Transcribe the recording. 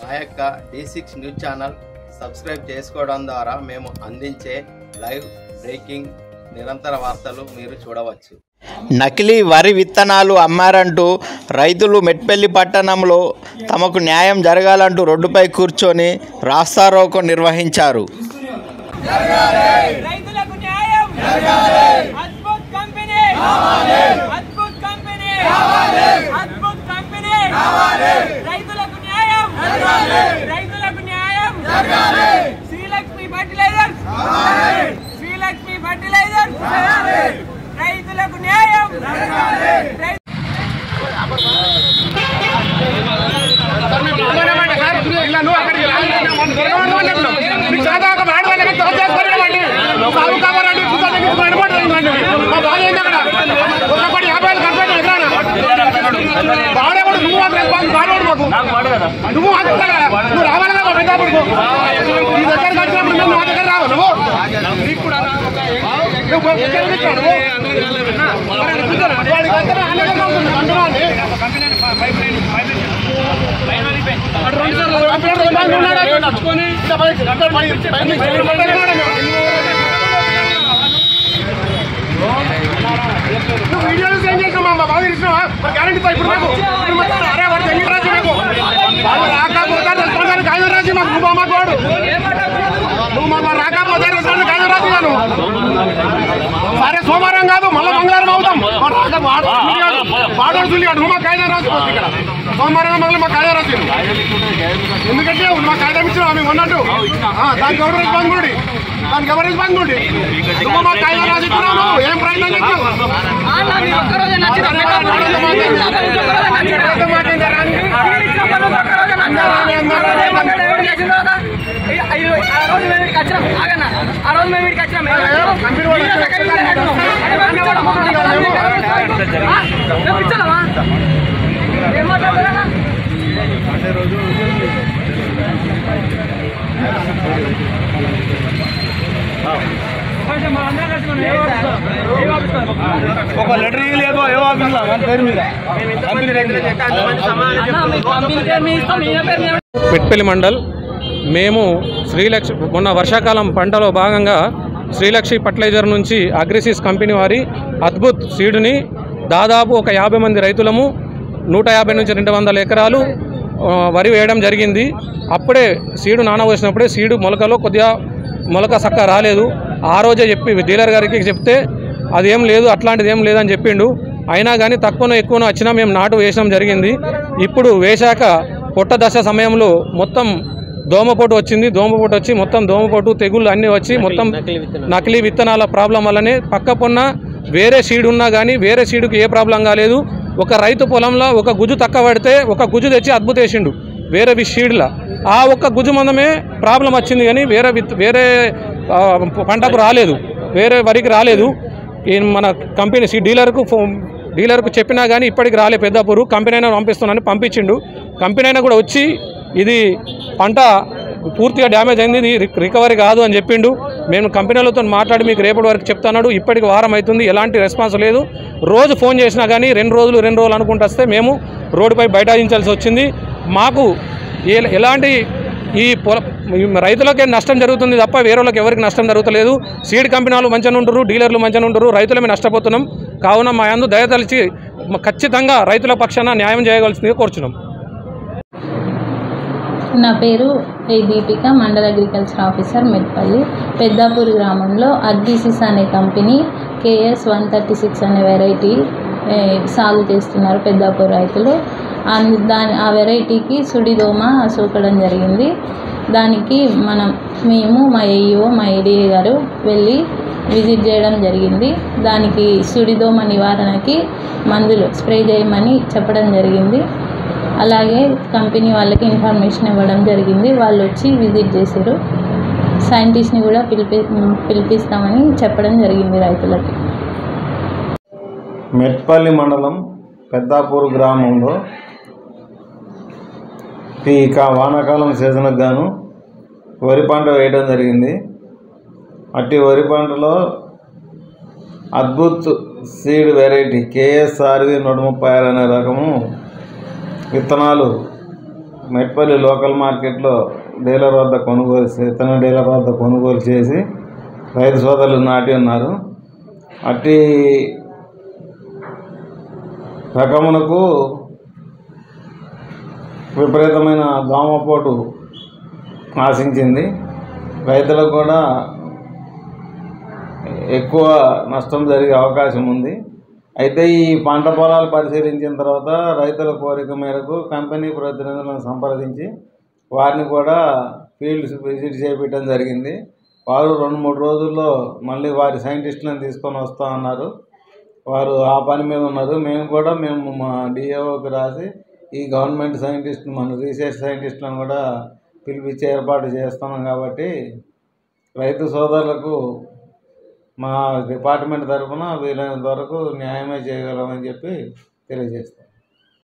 మా యొక్క D6 news channel subscribe చేసుకోవడం ద్వారా మేము అందించే లైవ్ బ్రేకింగ్ నిరంతర వార్తలు మీరు చూడవచ్చు. నకిలీ వరి విత్తనాలు అమ్మారంటూ రైతులు మెట్పల్లి పట్టణంలో తమకు న్యాయం జరగాలంటూ రోడ్డుపై కూర్చొని రాస్తారోకో నిర్వహించారు. సరే సోమవారం కాదు మళ్ళీ మంగళవారం అవుతాం. నువ్వు మా కాయిదా రాసుకోవచ్చు ఇక్కడ సోమవారం మళ్ళీ మా కాయిదా రాసి ఎందుకంటే మా కాయిదా ఇచ్చిన మేము ఉన్నట్టు దానికి ఎవరు రెస్పాన్సిబిలిటీ నువ్వు మా కాయిదా రాసిస్తున్నావు ఏం ప్రయత్నం చేస్తావు ఒక లెటర్ లేదు ఏ ఆఫీస్లో పేరు మీద మెట్పల్లి మండల్ మేము శ్రీలక్ష్మి మొన్న వర్షాకాలం పంటలో భాగంగా శ్రీలక్ష్మి ఫర్టిలైజర్ నుంచి అగ్రిసిస్ కంపెనీ వారి అద్భుత్ సీడుని దాదాపు ఒక 50 మంది రైతులము 150 నుంచి 200 ఎకరాలు వరి వేయడం జరిగింది. అప్పుడే సీడు నానబోసినప్పుడే సీడు మొలకలో కొద్దిగా మొలక చక్కగా రాలేదు. ఆ రోజే చెప్పి డీలర్ గారికి చెప్తే అదేం లేదు అట్లాంటిది ఏం లేదని చెప్పిండు. అయినా కానీ తక్కువనో ఎక్కువనో వచ్చినా మేము నాటు వేసడం జరిగింది. ఇప్పుడు వేశాక పొట్ట దశ సమయంలో మొత్తం దోమపోటు వచ్చింది. దోమపోటు వచ్చి మొత్తం దోమపోటు తెగుళ్ళు అన్నీ వచ్చి మొత్తం నకిలీ విత్తనాల ప్రాబ్లం వల్లనే పక్క పొన్న వేరే సీడ్ ఉన్నా కానీ వేరే సీడుకి ఏ ప్రాబ్లం కాలేదు. ఒక రైతు పొలంలో ఒక గుజు తక్కువ పడితే ఒక గుజు తెచ్చి అద్భుత వేసిండు వేరే సీడ్లా. ఆ ఒక్క గుజు మందమే ప్రాబ్లం వచ్చింది కానీ వేరే పంటకు రాలేదు, వేరే వరికి రాలేదు. మన కంపెనీ డీలర్కు చెప్పినా కానీ ఇప్పటికి రాలే. పెద్దాపూరు కంపెనీ అయినా పంపిస్తున్నాను పంపించిండు. కంపెనీ అయినా కూడా వచ్చి ఇది పంట పూర్తిగా డ్యామేజ్ అయింది, ఇది రికవరీ కాదు అని చెప్పిండు. మేము కంపెనీలతో మాట్లాడి మీకు రేపటి వరకు చెప్తున్నాడు. ఇప్పటికి వారం అవుతుంది, ఎలాంటి రెస్పాన్స్ లేదు. రోజు ఫోన్ చేసినా కానీ 2 రోజులు అనుకుంటూ వస్తే మేము రోడ్డుపై బైఠాయించాల్సి వచ్చింది. మాకు ఎలాంటి ఈ రైతులకే నష్టం జరుగుతుంది తప్ప వేరే వాళ్ళకి ఎవరికి నష్టం జరుగుతలేదు. సీడ్ కంపెనీ వాళ్ళు మంచిగా ఉంటారు, డీలర్లు మంచిగా ఉంటారు, రైతులమే నష్టపోతున్నాం. కావున మా యందు దయతలిచి ఖచ్చితంగా రైతుల పక్షాన న్యాయం చేయవలసిందిగా కోరుచున్నాం. నా పేరు దీపిక, మండల అగ్రికల్చర్ ఆఫీసర్ మెట్పల్లి. పెద్దాపూర్ గ్రామంలో అగ్రిసిస్ అనే కంపెనీ KS 136 అనే వెరైటీ సాగు చేస్తున్నారు పెద్దాపూర్ రైతులు. ఆ వెరైటీకి సుడిదోమ సోకడం జరిగింది. దానికి మేము మా AEO మా ADA గారు వెళ్ళి విజిట్ చేయడం జరిగింది. దానికి సుడిదోమ నివారణకి మందులు స్ప్రే చేయమని చెప్పడం జరిగింది. అలాగే కంపెనీ వాళ్ళకి ఇన్ఫర్మేషన్ ఇవ్వడం జరిగింది. వాళ్ళు వచ్చి విజిట్ చేశారు. సైంటిస్ట్ని కూడా పిలిపిస్తామని చెప్పడం జరిగింది రైతులకి. మెట్పల్లి మండలం పెద్దాపూర్ గ్రామంలో ఈ వానాకాలం సీజన్కు గాను వరి పంట వేయడం జరిగింది. అట్టి వరి పంటలో అద్భుత్ సీడ్ వెరైటీ KSRV 136 అనే రకము విత్తనాలు మెట్పల్లి లోకల్ మార్కెట్లో విత్తన డీలర్ వద్ద కొనుగోలు చేసి రైతు సోదరులు నాటి ఉన్నారు. అట్టి రకమునకు విపరీతమైన దోమపోటు ఆశించింది. రైతులకు కూడా ఎక్కువ నష్టం జరిగే అవకాశం ఉంది. అయితే ఈ పంట పొలాలు పరిశీలించిన తర్వాత రైతుల కోరిక మేరకు కంపెనీ ప్రతినిధులను సంప్రదించి వారిని కూడా ఫీల్డ్ విజిట్ చేయించడం జరిగింది. వారు 2-3 రోజుల్లో మళ్ళీ వారి సైంటిస్టులను తీసుకొని వస్తూ ఉన్నారు. వారు ఆ పని మీద ఉన్నారు. మేము మా డిఏఓకి రాసి ఈ గవర్నమెంట్ సైంటిస్ట్ మన రీసెర్చ్ సైంటిస్టులను కూడా పిలిపించి ఏర్పాటు చేస్తున్నాం. కాబట్టి రైతు సోదరులకు మా డిపార్ట్మెంట్ తరఫున వీలైనంత వరకు న్యాయమే చేయగలమని చెప్పి తెలియజేస్తాం.